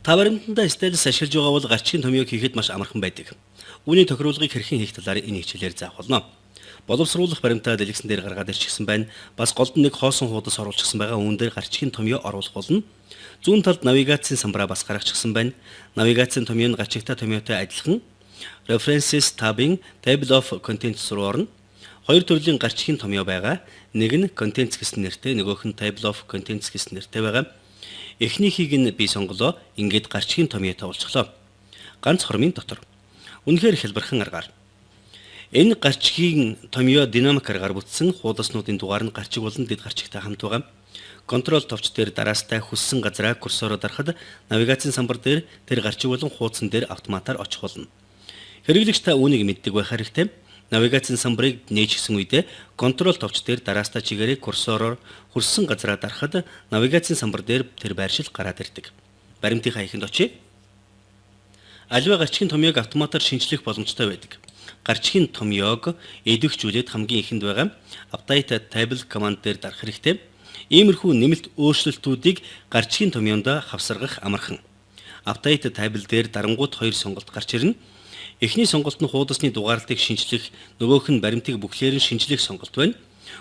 Та баримтандаа стайлс ашиглаж байгаа бол гарчгийн томьёог хийхэд маш амархан байдаг. Үүний тохируулгыг хэрхэн хийх талаар энэ хичээлээр заах болно. Боловсруулах баримтаа дэлгэсэн дээр гаргаад ирчихсэн байна. Бас голд нэг хоосон хуудас оруулчихсан байгаа. Үүн дээр гарчгийн томьёо оруулах болно. Зүүн талд навигацийн самбараа бас гаргачихсан байна. Навигацийн томьёо нь гарчигтай томьёотой адилхан. References tab-ын Table of Contents руу орно. Хоёр төрлийн гарчгийн томьёо байгаа. Нэг нь Contents гэсэн нэртэй, нөгөөх нь Table of Contents гэсэн нэртэй байгаа. Эхнийхийг нь би сонголоо. Ингээд гарчгийн томьёотой болчихлоо. Ганц хормын дотор. Үнэхээр хялбархан аргаар. Энэ гарчгийн томьёо динамик аргаар бүтсэн хуудаснуудын дугаар нь гарчиг болон дэд гарчигтай хамт байгаа. Контрол товч дээр дараастай хүссэн газраа курсороо дарахад навигацийн самбар дээр тэр гарчиг болон хуудсан дээр автоматар очих болно. Хэрэглэгч та үүнийг мэддэг байх хэрэгтэй. Навигацийн самбарыг нээчихсэн үедээ контрол товч дээр дараастай чигээрээ курсороор хүрсэн газраа дарахад навигацийн самбар дээр тэр байршил гараад ирдэг. Баримтынхаа ихэнд очие. Аливаа гарчгийн томьёог автоматар шинжлэх боломжтой байдаг. Гарчгийн томьёог эдвэхжүүлээд хамгийн ихэнд байгаа Update Table command дээр дарах хэрэгтэй. Иймэрхүү нэмэлт өөрчлөлтүүдийг гарчгийн томьёонд хавсаргах амархан. Update Table дээр дарангуут хоёр сонголт гарч ирнэ. Эхний сонголт нь хуудасны дугаарлалыг шинжлэх, нөгөөх нь баримтыг бүхлээр нь шинжлэх сонголт байна.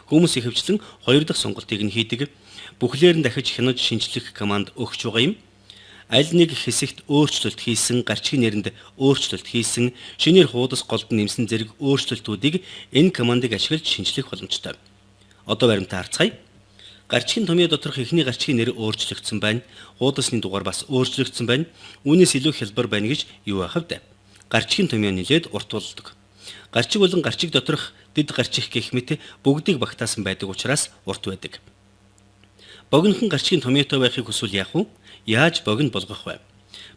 Хүмүүс ихэвчлэн хоёр дахь сонголтыг нь хийдэг. Бүхлээр нь дахиж хянаж шинжлэх команд өгч байгаа юм. Аль нэг хэсэгт өөрчлөлт хийсэн, гарчгийн нэрэнд өөрчлөлт хийсэн, шинээр хуудас голд нэмсэн зэрэг өөрчлөлтүүдийг энэ командыг ашиглаж шинжлэх боломжтой. Одоо баримтаа харцгаая. Гарчгийн томьёо доторх эхний гарчгийн нэр өөрчлөгдсөн байна. Хуудасны дугаар бас өөрчлөгдсөн байна. Үүнээс илүү хялбар байна гэж юу ахав дээ. Гарчгийн томьёо нэлээд урт болдог. Гарчиг болон гарчиг доторх дэд гарчих гэх мэт бүгдийг багтаасан байдаг учраас урт байдаг. Богинохон гарчгийн томьёотой байхыг хүсвэл яах вэ? Яаж богино болгох вэ?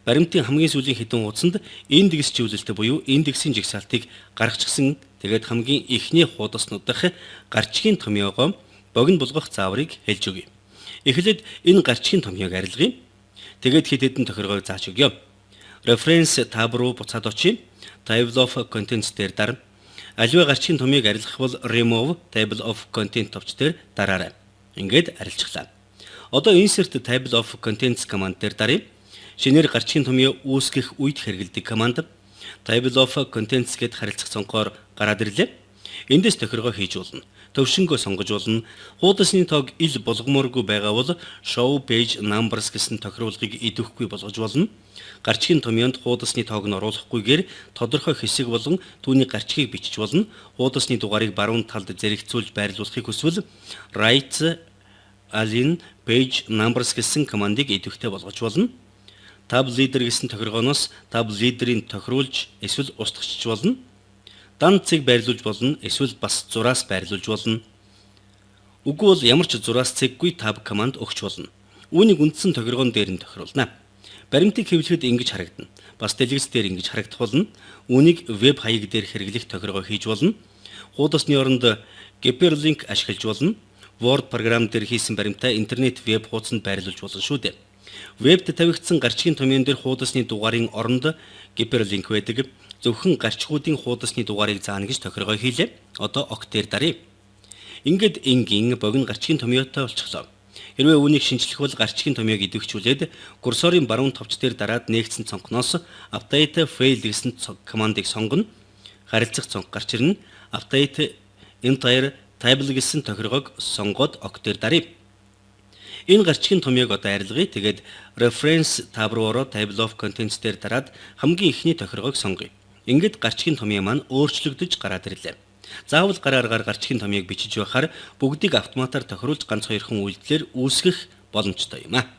Баримтын хамгийн сүүлийн хэдэн хуудсанд индекс чиглэлтэй буюу индексийн жигсаалтыг гаргачихсан. Тэгээд хамгийн ихний хуудаснууд дахь гарчгийн томьёогоо богино болгох зааврыг хэлж өгье. Эхлээд энэ гарчгийн томьёог арилгая. Тэгээд хэд хэдэн тохиргоог зааж өгье. Reference tab руу буцаад очие. Table of Contents дээр дар. Аливаа гарчгийн томьёог арилгах бол Remove Table of Content товч дээр дараарай. Ингээд арилжглаа. Одоо Insert Table of Contents command дээр даръя. Шинээр гарчгийн томьёо үүсгэх үед хэрэгэлдэг команд Table of Contents гэд харилцах цонхоор гараад ирлээ. Эндээс тохиргоо хийж болно. Төвшингөө сонгож болно. Хуудасны тоог ил болгомооргүй байгаа бол Show Page Numbers гэсэн тохируулгыг идэвхгүй болгож болно. Гарчгийн томьёонд хуудасны тоог нь оруулахгүйгээр тодорхой хэсэг болон түүний гарчгийг бичиж болно. Хуудасны дугаарыг баруун талд зэрэгцүүлж байрлуулахыг хүсвэл Right Align Page Numbers гэсэн командыг идэвхтэй болгож болно. Tab Leader гэсэн тохиргооноос Tab Leader-ийн тохируулж эсвэл устгахч болно. Дан цэг байрлуулж болно, эсвэл бас зураас байрлуулж болно. Үгүй бол ямар ч зураас цэггүй Tab команд өгч болно. Үүнийг үндсэн тохиргоон дээр нь тохируулна. Баримтыг хэвлэхэд ингэж харагдана. Бас дэлгэц дээр ингэж харагдах болно. Үүнийг веб хаяг дээр хэрэглэх тохиргоо хийж болно. Хуудасны оронд Hyperlink ашиглаж болно. Word програм дээр хийсэн баримтаа интернет веб хуудсанд байрлуулж болно шүү дээ. Вебд тавигдсан гарчгийн томьёон дээр хуудасны дугаарын оронд Hyperlink байдаг. Зөвхөн гарчгуудын хуудасны дугаарыг заана гэж тохиргоо хийлээ. Одоо ок дээр даръя. Ингээд энгийн богино гарчгийн томьёотой болчихлоо. Хэрвээ үүнийг шинжлэх бол гарчгийн томьёог идэвхжүүлээд курсорын баруун товч дээр дараад нээгдсэн цонхноос Update Fail гэсэн командыг сонгоно. Харилцах цонх гарч ирнэ. Update Entire Table гэсэн тохиргоог сонгоод ок дээр даръя. Энэ гарчгийн томьёог одоо арилгая. Тэгээд Reference tab руу ороод Table of Contents дээр дараад хамгийн ихний тохиргоог сонгоё. Ингээд гарчгийн томьёо маань өөрчлөгдөж гараад ирлээ. Заавал гар аргаар гарчгийн томьёог бичиж байхаар бүгдийг автоматар тохируулж ганц хоёрхан үйлдэлээр үүсгэх боломжтой юм а.